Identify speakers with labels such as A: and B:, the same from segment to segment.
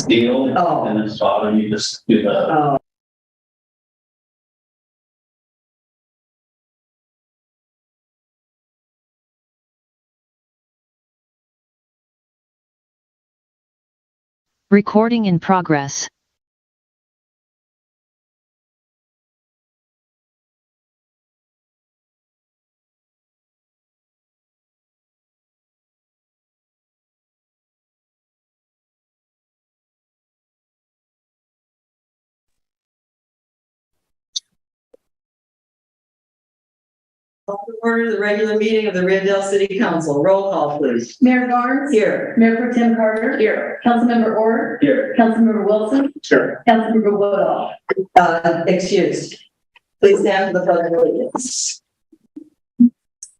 A: deal.
B: Oh.
A: And it's bottom, you just do the.
C: Recording in progress.
B: Call to order the regular meeting of the Dell City Council. Roll call, please.
D: Mayor Barnes.
B: Here.
D: Mayor Pro Tem Carter.
B: Here.
D: Councilmember Orr.
A: Here.
D: Councilmember Wilson.
A: Sure.
D: Councilmember Woodall.
B: Excused. Please stand for the pledge of allegiance.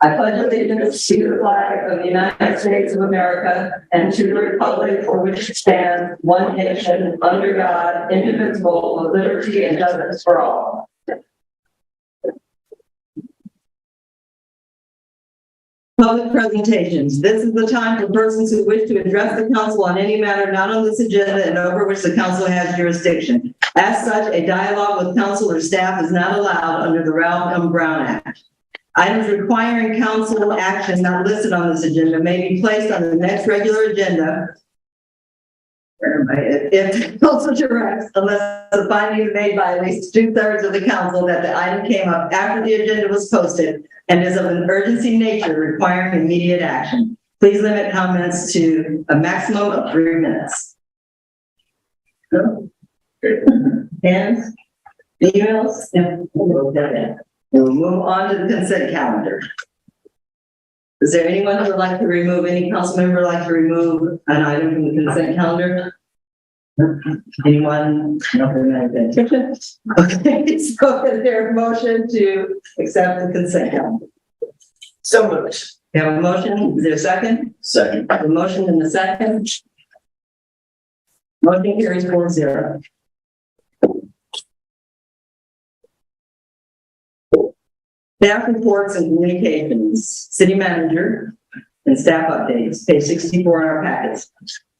B: I pledge allegiance to the flag of the United States of America and to the republic for which it stands, one nation, under God, indivisible, with liberty and justice for all. Public presentations. This is the time for persons who wish to address the council on any matter not on this agenda and over which the council has jurisdiction. As such, a dialogue with council or staff is not allowed under the Ralph M. Brown Act. Items requiring council action not listed on this agenda may be placed on the next regular agenda if council directs, unless the finding is made by at least 2/3 of the council that the item came up after the agenda was posted and is of an urgency nature requiring immediate action. Please limit comments to a maximum of 3 minutes. Hands? Emails? We'll move on to the consent calendar. Is there anyone who would like to remove, any council member like to remove an item from the consent calendar? Anyone? Okay, so is there a motion to accept the consent calendar? So moved. We have a motion, is there a second?
A: Second.
B: A motion and a second. Motion carries 4-0. Staff reports and communications, city manager and staff updates, page 64 in our packets.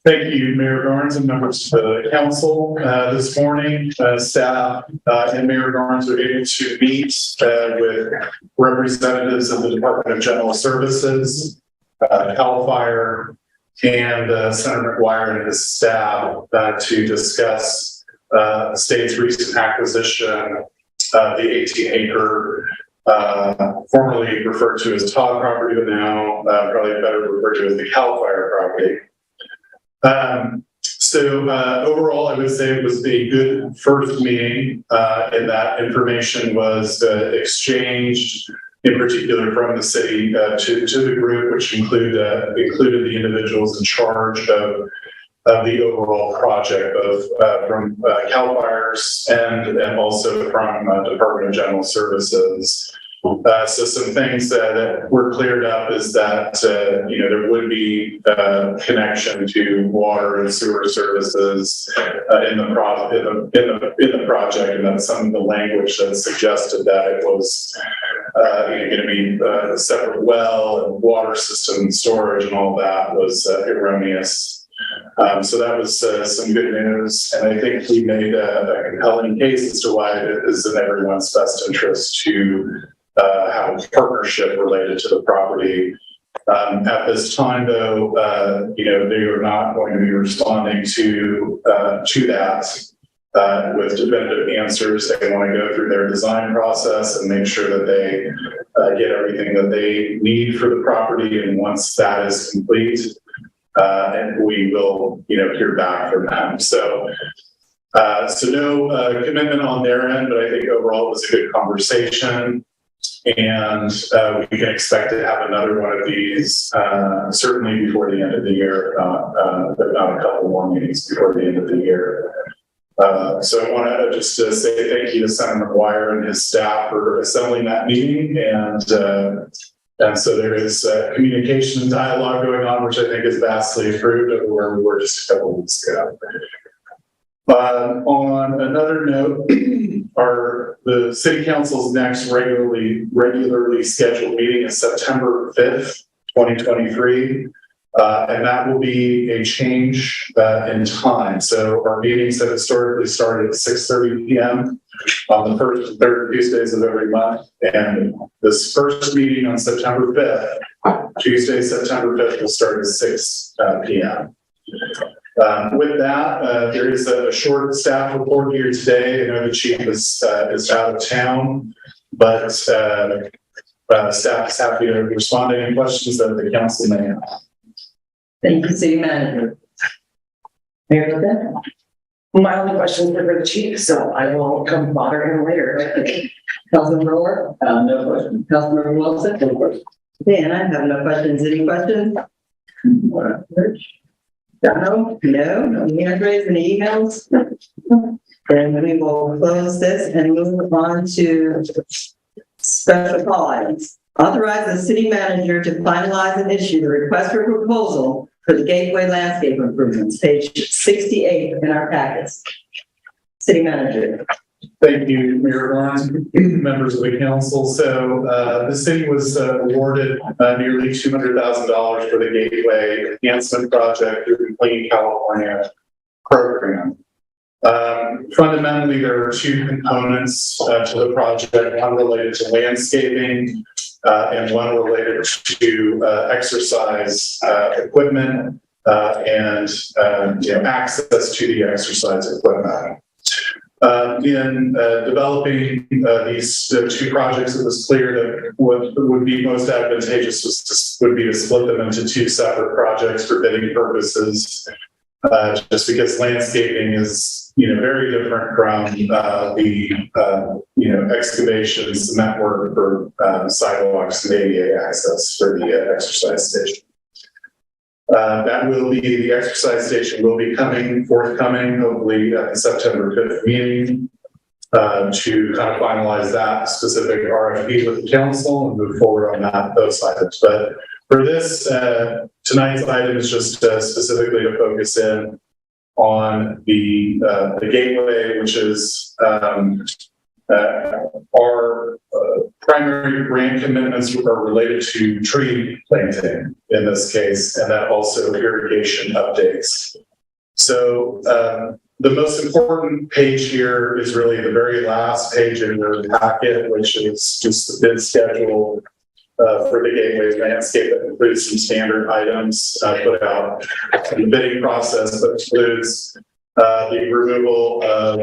E: Thank you, Mayor Barnes and members of the council. This morning, staff and Mayor Barnes were able to meet with representatives of the Department of General Services, CAL FIRE, and Senator McGuire and his staff to discuss the state's recent acquisition of the 18-acre formerly referred to as Todd property, but now probably better referred to as the CAL FIRE property. Overall, I would say it was a good first meeting, and that information was exchanged in particular from the city to the group, which included the individuals in charge of the overall project, both from CAL FIRE's and also from Department of General Services. So some things that were cleared up is that there would be connection to water and sewer services in the project, and that's some of the language that suggested that it was going to be a separate well and water system storage and all that was erroneous. So that was some good news, and I think we made a compelling case as to why it is in everyone's best interest to have a partnership related to the property. At this time, though, they are not going to be responding to that with definitive answers. They want to go through their design process and make sure that they get everything that they need for the property. And once that is complete, and we will, hear back from them. So no commitment on their end, but I think overall it was a good conversation. And we can expect to have another one of these certainly before the end of the year, but not a couple more meetings before the end of the year. So I want to just say thank you to Senator McGuire and his staff for assembling that meeting. And so there is communication and dialogue going on, which I think is vastly improved over where we were just a couple of weeks ago. On another note, the City Council's next regularly scheduled meeting is September 5th, 2023. And that will be a change in time. So our meetings have historically started at 6:30 p.m. on the first and third Tuesdays of every month. And this first meeting on September 5th, Tuesday, September 5th, will start at 6 p.m. With that, there is a short staff report here today. I know the chief is out of town, but staff is happy to respond to any questions that the council may have.
B: Thank you, City Manager. Mayor Beth?
C: My only questions are for the chief, so I will come bother him later.
B: Councilmember Orr?
A: No question.
B: Councilmember Wilson?
A: No question.
B: Okay, and I have no questions. Any questions? No? No? Any hand raised, any emails? Then we will close this and move on to special call items. Authorize the city manager to finalize and issue the request for proposal for the Gateway landscape improvements, page 68 in our packets. City manager.
E: Thank you, Mayor Lawrence, members of the council. So the city was awarded nearly $200,000 for the Gateway Enhancement Project through the Clean California program. Fundamentally, there are two components to the project, one related to landscaping and one related to exercise equipment and access to the exercise equipment. In developing these two projects, it was clear that what would be most advantageous would be to split them into two separate projects for bidding purposes, just because landscaping is very different from the excavation, cement work for sidewalks and ADA access for the exercise station. The exercise station will be forthcoming, hopefully at the September 5th meeting, to kind of finalize that specific RFP with the council and move forward on those items. But for this, tonight's item is just specifically to focus in on the gateway, which is our primary grant commitments are related to tree planting in this case, and that also irrigation updates. So the most important page here is really the very last page in your packet, which is just the bid schedule for the Gateway landscape that includes some standard items put out in the bidding process, but includes the removal of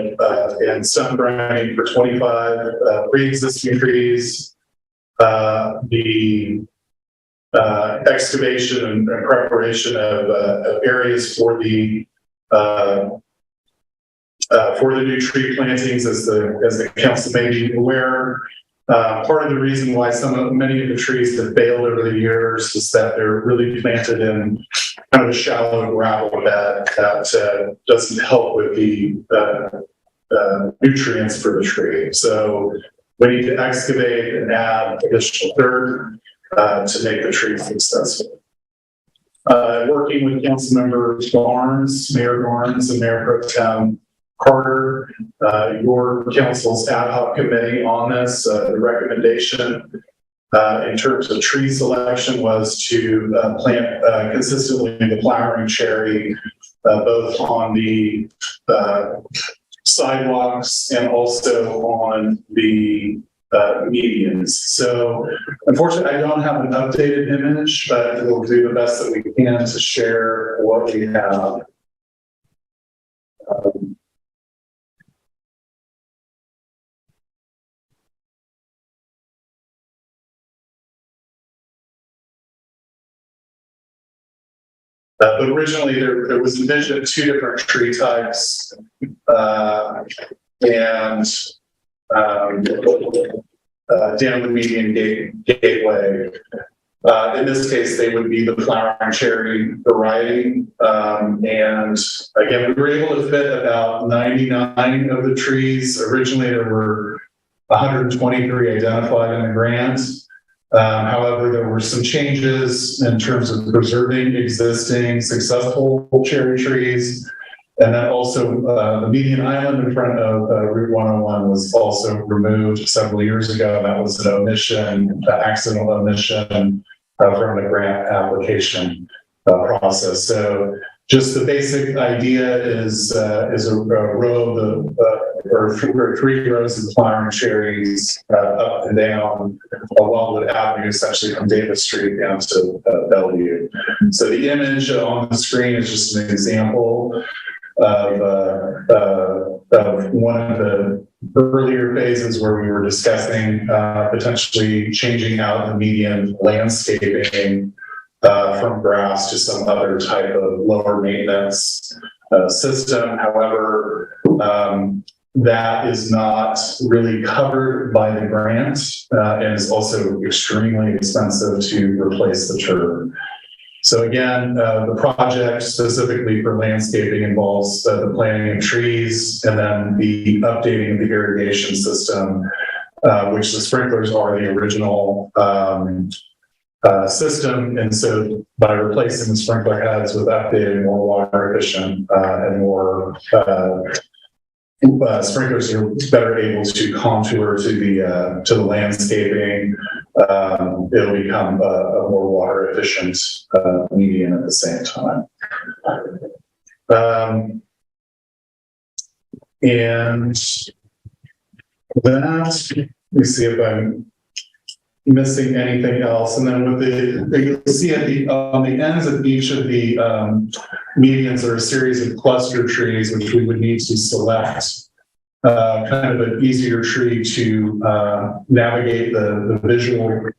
E: and sun grinding for 25 pre-existing trees, the excavation and preparation of areas for the new tree plantings, as the council may be aware. Part of the reason why many of the trees have failed over the years is that they're really planted in kind of a shallow gravel bed that doesn't help with the nutrients for the tree. So we need to excavate and add additional dirt to make the tree successful. Working with council members Mayor Barnes, and Mayor Pro Tem Carter, your council's ad hoc committee on this, the recommendation in terms of tree selection was to plant consistently the flowering cherry, both on the sidewalks and also on the medians. So unfortunately, I don't have an updated image, but we'll do the best that we can to share what we have. But originally there was a vision of two different tree types, and down the median gateway. In this case, they would be the flowering cherry variety. And again, we were able to fit about 99 of the trees. Originally, there were 123 identified in the grant. However, there were some changes in terms of preserving existing successful cherry trees. And then also the median island in front of Route 101 was also removed several years ago. That was an omission, an accidental omission from the grant application. process. So just the basic idea is a row of or three rows of flowering cherries up and down Wildwood Avenue, essentially from Davis Street down to Bellevue. So the image on the screen is just an example of one of the earlier phases where we were discussing potentially changing out the median landscaping from grass to some other type of lower maintenance system. However, that is not really covered by the grant and is also extremely expensive to replace the turf. So again, the project specifically for landscaping involves the planting of trees and then the updating of the irrigation system, which the sprinklers are the original system. And so by replacing the sprinkler heads with updated, more water efficient and more sprinklers are better able to contour to the landscaping. It'll become a more water efficient median at the same time. And that, let me see if I'm missing anything else. And then with you'll see at on the ends of each of the medians are a series of cluster trees, which we would need to select kind of an easier tree to navigate the visual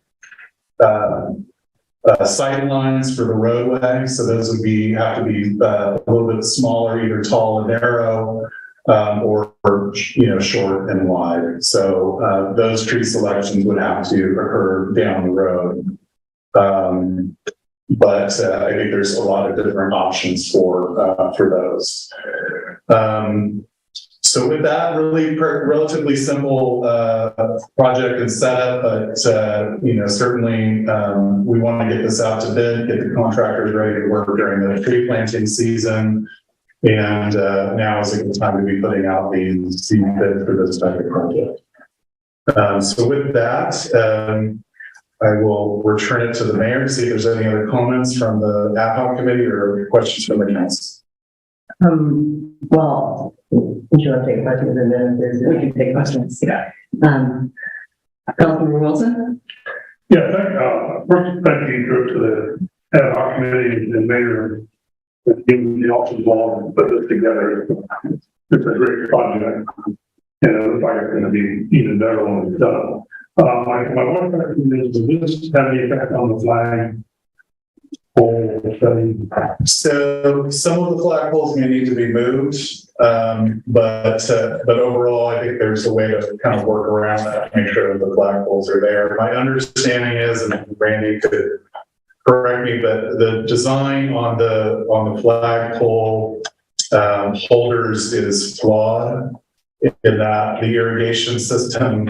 E: sight lines for the roadway. So those would have to be a little bit smaller, either tall and narrow, or short and wide. So those tree selections would have to occur down the road. But I think there's a lot of different options for those. So with that, really relatively simple project and setup, but certainly we want to get this out to bid, get the contractors ready to work during the tree planting season. And now is a good time to be putting out the bid for this type of project. So with that, I will return it to the mayor to see if there's any other comments from the ad hoc committee or questions from the council.
C: Well, do you want to take questions and then we can take questions? Yeah.
B: Councilmember Wilson?
F: Yeah, first, thank you to the ad hoc committee and mayor and giving the office involved and put this together. It's a great project, and it looks like it's going to be even better when it's done. My one question is, does this have any effect on the flag?
E: So some of the flagpoles may need to be moved, but overall, I think there's a way to kind of work around that to make sure that the flagpoles are there. My understanding is, and Randy could correct me, but the design on the flagpole holders is flawed in that the irrigation system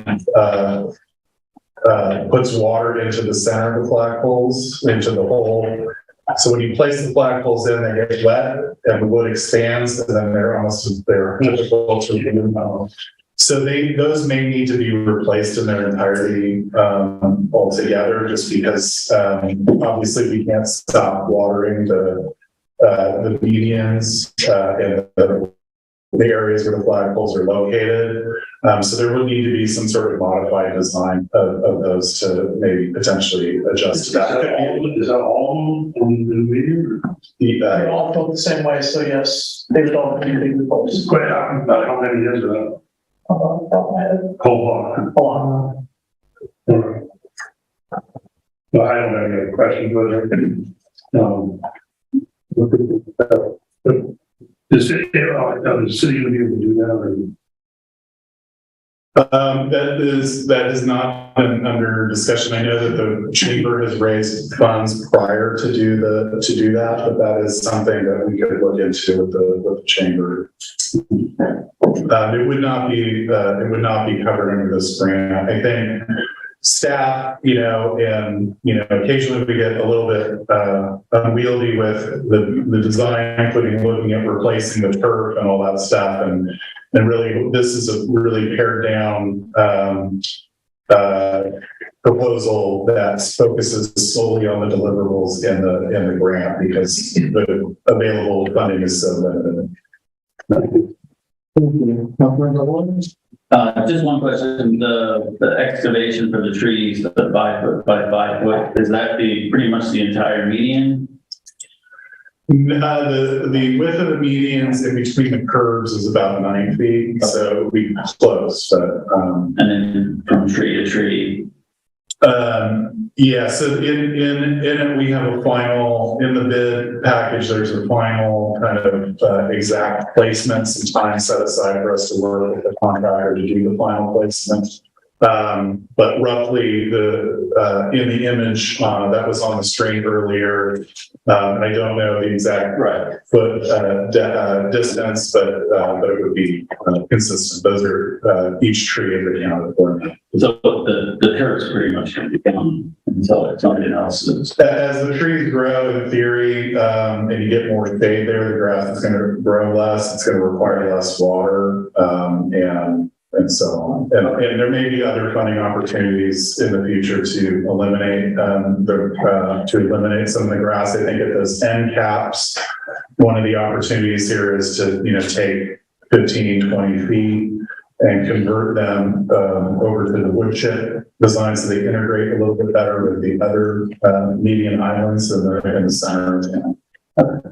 E: puts water into the center of the flagpoles, into the hole. So when you place the flagpoles in, they get wet and the wood expands, and then they're difficult to remove. So those may need to be replaced in their entirety altogether, just because obviously we can't stop watering the medians and the areas where the flagpoles are located. So there would need to be some sort of modified design of those to maybe potentially adjust to that.
F: Is that all on the median?
A: They all felt the same way, so yes, they would all be big posts.
F: Quite how many years is that? Whole lot. No, I don't have any other questions, but the city going to be able to do that?
E: That is not under discussion. I know that the chamber has raised funds prior to do that, but that is something that we could look into with the chamber. It would not be covered under this grant. I think staff, and occasionally we get a little bit unwieldy with the design, including looking at replacing the turf and all that stuff, and really this is a really pared down proposal that focuses solely on the deliverables in the grant because the available funding is so limited.
G: Just one question, the excavation for the trees, the 5 foot by 5 foot, is that pretty much the entire median?
E: The width of the medians in between the curves is about 9 feet, so we close, but,
G: And then from tree to tree?
E: yeah, so in it, we have a final, in the bid package, there's a final kind of exact placements and time set aside for us to work with the contractor to do the final placement. But roughly in the image that was on the screen earlier, I don't know the exact foot distance, but it would be consistent. Those are each tree is accounted for.
G: So the curve's pretty much going to be gone until something else is.
E: As the trees grow, in theory, and you get more shade there, the grass is going to grow less. It's going to require less water, and so on. And there may be other funding opportunities in the future to eliminate some of the grass. I think at those end caps, one of the opportunities here is to, take 15, 20 feet and convert them over to the wood chip design so they integrate a little bit better with the other median islands in the center of town.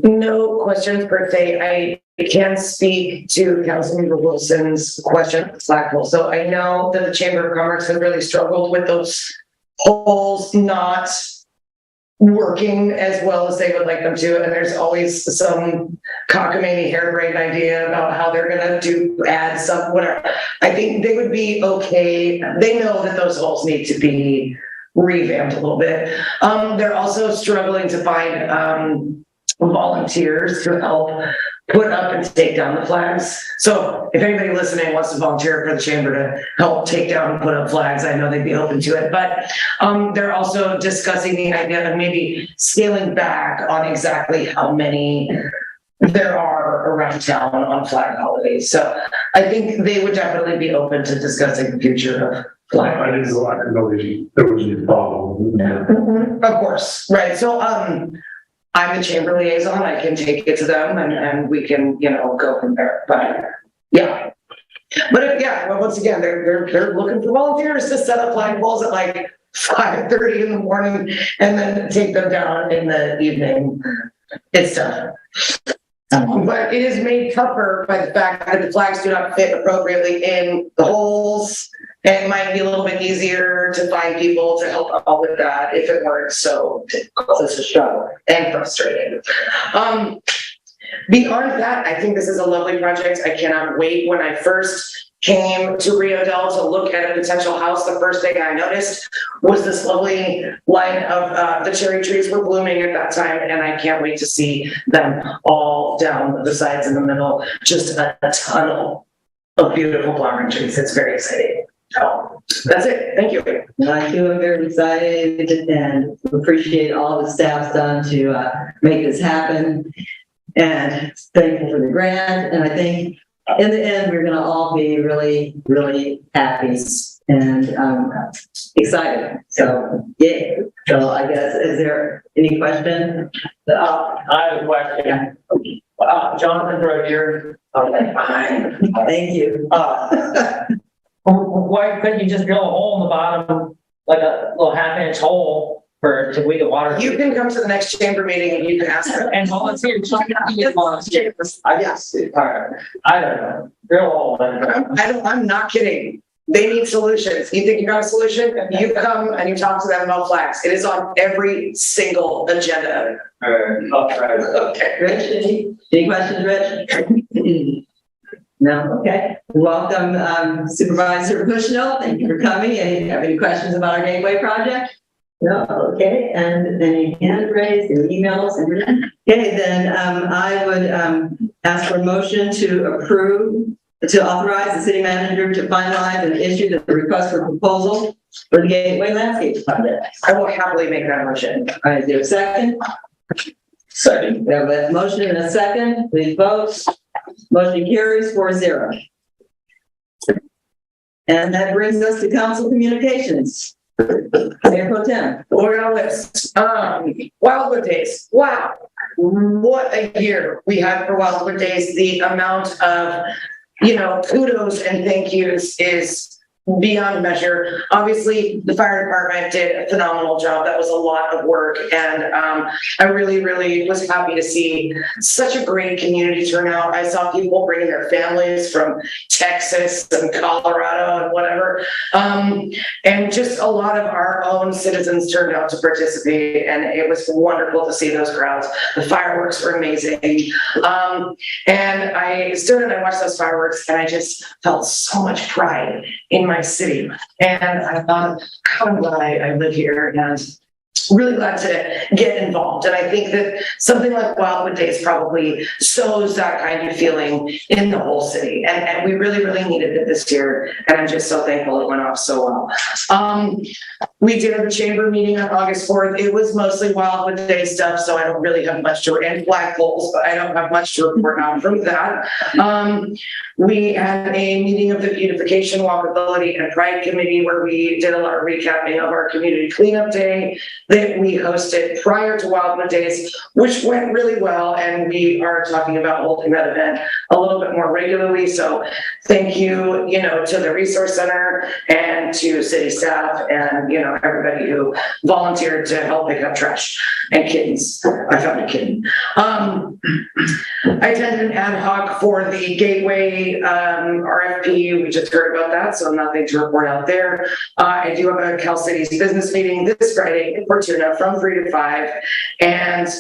C: No questions per se. I can speak to Councilmember Wilson's question, Slackville. So I know that the Chamber of Commerce has really struggled with those holes not working as well as they would like them to. And there's always some cockamamie harebrained idea about how they're going to add some, whatever. I think they would be okay. They know that those holes need to be revamped a little bit. They're also struggling to find volunteers to help put up and take down the flags. So if anybody listening wants to volunteer for the chamber to help take down and put up flags, I know they'd be open to it. But they're also discussing the idea of maybe scaling back on exactly how many there are around town on flag holidays. So I think they would definitely be open to discussing the future of flag.
F: I didn't know there was a problem.
C: Of course, right. So I'm the chamber liaison. I can take it to them and we can, go from there. But yeah. But well, once again, they're looking for volunteers to set up flag poles at like 5:30 in the morning and then take them down in the evening. It's tough. But it is made tougher by the fact that the flags do not fit appropriately in the holes. And it might be a little bit easier to find people to help out with that if it weren't so difficult. It's a struggle and frustrating. Beyond that, I think this is a lovely project. I cannot wait. When I first came to Rio Dell to look at a potential house, the first thing I noticed was this lovely line of the cherry trees were blooming at that time, and I can't wait to see them all down the sides in the middle. Just a tunnel of beautiful flowering trees. It's very exciting. So that's it. Thank you.
B: I too am very excited and appreciate all the staff's done to make this happen. And thankful for the grant. And I think in the end, we're going to all be really, really happy and excited. So, yeah. So I guess, is there any question?
H: I have a question. Jonathan Brodier.
B: Thank you.
H: Why couldn't you just drill a hole in the bottom, like a little 1/2-inch hole to weed the water?
C: You can come to the next chamber meeting and you can ask them.
H: And volunteer. Yes. All right. I don't know. Drill a hole.
C: I'm not kidding. They need solutions. You think you got a solution? You come and you talk to them about flags. It is on every single agenda.
H: All right.
C: Okay.
B: Rich, any questions, Rich? No? Okay. Welcome, Supervisor Bushnell. Thank you for coming. And you have any questions about our Gateway project? No? Okay. And any hand raised, any emails? Okay, then I would ask for a motion to authorize the city manager to finalize and issue the request for proposal for the Gateway Landscape Project.
C: I will happily make that motion.
B: All right, is there a second?
H: Second.
B: We have a motion and a second. Please vote. Motion carries 4-0. And that brings us to council communications. Mayor Pro Tem.
C: We're on a list. Wildwood Days. Wow. What a year we had for Wildwood Days. The amount of, kudos and thank yous is beyond measure. Obviously, the fire department did a phenomenal job. That was a lot of work. And I really, really was happy to see such a great community turnout. I saw people bringing their families from Texas and Colorado and whatever. And just a lot of our own citizens turned out to participate. And it was wonderful to see those crowds. The fireworks were amazing. And I stood and I watched those fireworks and I just felt so much pride in my city. And I thought, I'm glad I live here and really glad to get involved. And I think that something like Wildwood Days probably sows that kind of feeling in the whole city. And we really, really needed it this year. And I'm just so thankful it went off so well. We did have a chamber meeting on August 4th. It was mostly Wildwood Day stuff, so I don't really have much to, and flagpoles, but I don't have much to report on from that. We had a meeting of the Beautification, Walkability, and Pride Committee where we did a lot of recapping of our community cleanup day that we hosted prior to Wildwood Days, which went really well. And we are talking about holding that event a little bit more regularly. So thank you, to the Resource Center and to city staff and, everybody who volunteered to help pick up trash and kittens. I found a kitten. I attended an ad hoc for the Gateway RFP. We just heard about that, so nothing to report out there. I do have a Cal Cities business meeting this Friday in Fortuna from 3 to 5. And I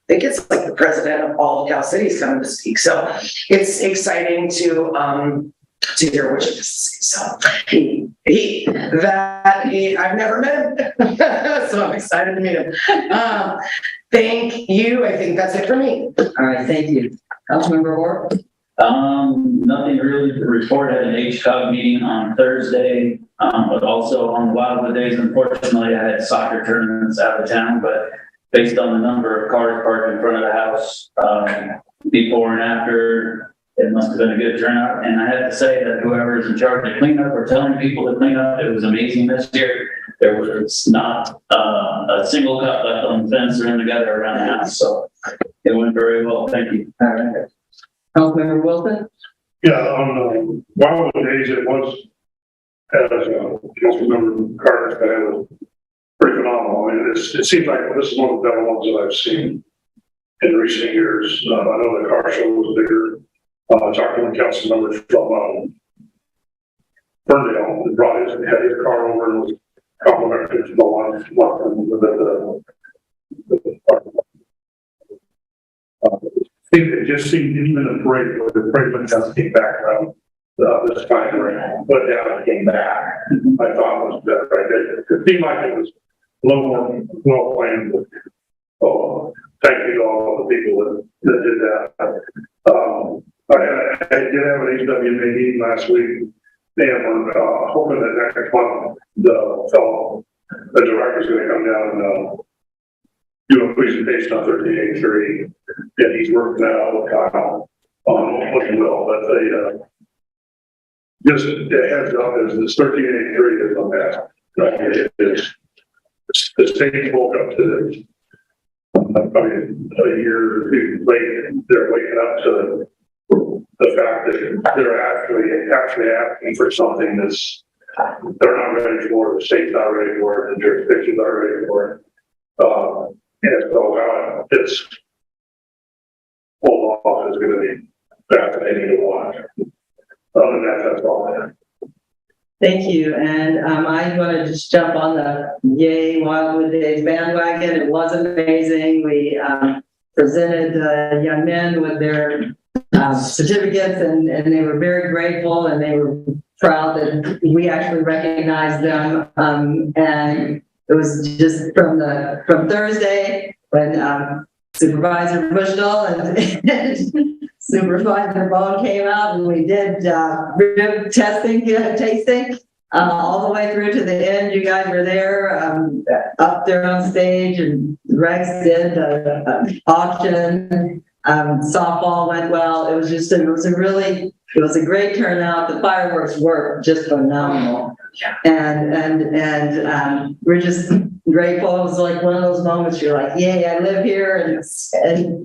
C: think it's like the president of all of Cal Cities coming to speak. So it's exciting to hear what you just say. So I've never met him. So I'm excited to meet him. Thank you. I think that's it for me.
B: All right, thank you. Councilmember Orr?
G: Nothing really to report. At an HCOG meeting on Thursday, but also on the Wildwood Days. Unfortunately, I had soccer tournaments out of town, but based on the number of cars parked in front of the house, before and after, it must have been a good turnout. And I have to say that whoever is in charge of cleanup or telling people to clean up, it was amazing this year. There was not a single cup left on the fence or in the gutter around the house. So it went very well. Thank you.
B: All right. Councilmember Wilson?
F: Yeah, on Wildwood Days, it was, as Councilmember Carter said, it was pretty phenomenal. I mean, it seems like this is one of the better ones that I've seen in recent years. I know the car show was bigger. I talked to one council member from Ferndale that brought had his car over and was complimentary to the one it just seemed even the parade, where the parade went down, came back around this time around, went down and came back. I thought it was better. Right? It seemed like it was a little more well planned. Thank you to all the people that did that. I did have an HWA meeting last week, and we're hoping that next month the director's going to come down and do a presentation on 1383, and he's working that out with Kyle on what he will. But just a heads up is this 1383 is a mess. Right? The state woke up to this probably a year or two late. They're waking up to the fact that they're actually asking for something that's they're not ready for, the state's not ready for it, the jurisdiction's not ready for it. And so it's pulled off is going to be fascinating to watch. Other than that, that's all I have.
B: Thank you. And I want to just jump on the Yay Wildwood Days bandwagon. It was amazing. We presented young men with their certificates, and they were very grateful, and they were proud that we actually recognized them. And it was just from Thursday when Supervisor Bushdell and Supervisor Bone came out, and we did rib tasting all the way through to the end. You guys were there, up there on stage, and Rex did the auction. Softball went well. It was a really It was a great turnout. The fireworks were just phenomenal. And we're just grateful. It was like one of those moments you're like, yay, I live here and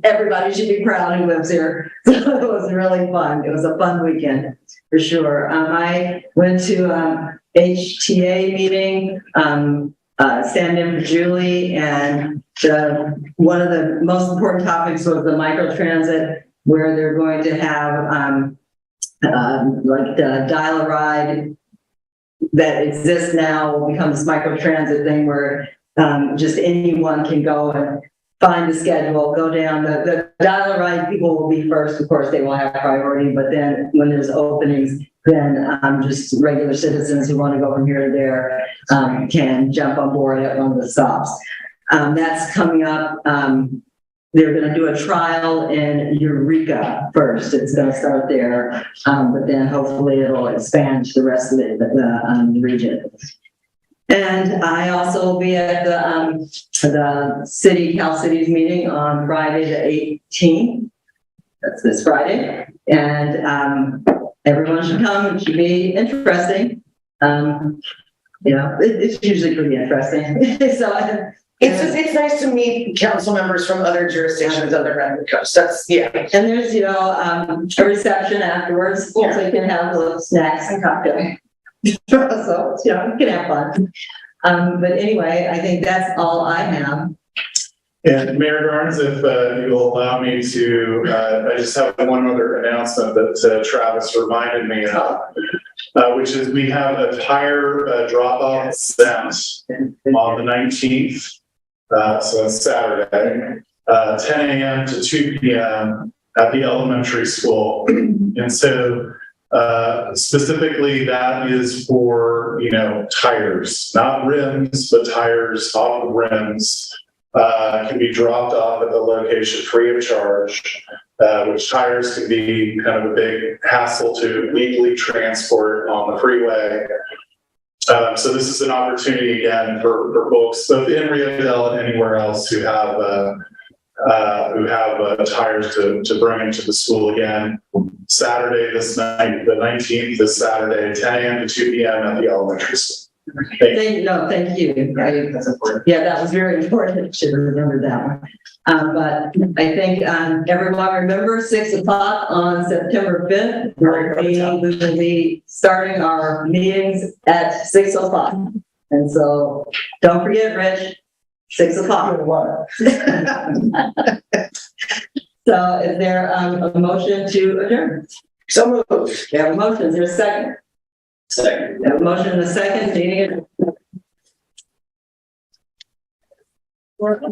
B: everybody should be proud who lives here. So it was really fun. It was a fun weekend for sure. I went to HTA meeting, stand in for Julie, and one of the most important topics was the microtransit, where they're going to have like the dial-a-ride that exists now will become this microtransit thing where just anyone can go and find the schedule, go down. The dial-a-ride people will be first, of course, they will have priority, but then when there's openings, then just regular citizens who want to go from here to there can jump on board at one of the stops. That's coming up. They're going to do a trial in Eureka first. It's going to start there, but then hopefully it'll expand to the rest of the region. And I also will be at the Cal Cities meeting on Friday the 18th. That's this Friday. And everyone should come. It should be interesting. It's usually pretty interesting. So
C: It's nice to meet council members from other jurisdictions other than the coast. That's, yeah.
B: And there's, a reception afterwards, so you can have little snacks and cocktails. So, you can have fun. But anyway, I think that's all I have.
E: And Mayor Garnes, if you'll allow me to, I just have one other announcement that Travis reminded me of, which is we have a tire drop-off event on the 19th. So that's Saturday, 10 a.m. to 2 p.m. at the elementary school. And so specifically that is for, tires, not rims, but tires off of rims. Can be dropped off at the location free of charge, which tires can be kind of a big hassle to legally transport on the freeway. So this is an opportunity again for folks both in Rio Dell and anywhere else who have tires to bring into the school again. Saturday the 19th, this Saturday, 10 a.m. to 2 p.m. at the elementary school.
B: Thank you.
C: That's important.
B: Yeah, that was very important. Should have remembered that one. But I think everyone remember 6 o'clock on September 5th. We will be starting our meetings at 6 o'clock. And so don't forget, Rich, 6 o'clock. So is there a motion to adjourn?
C: So moved.
B: We have a motion. Is there a second?
G: Second.
B: We have a motion and a second. Meeting adjourned.
G: But,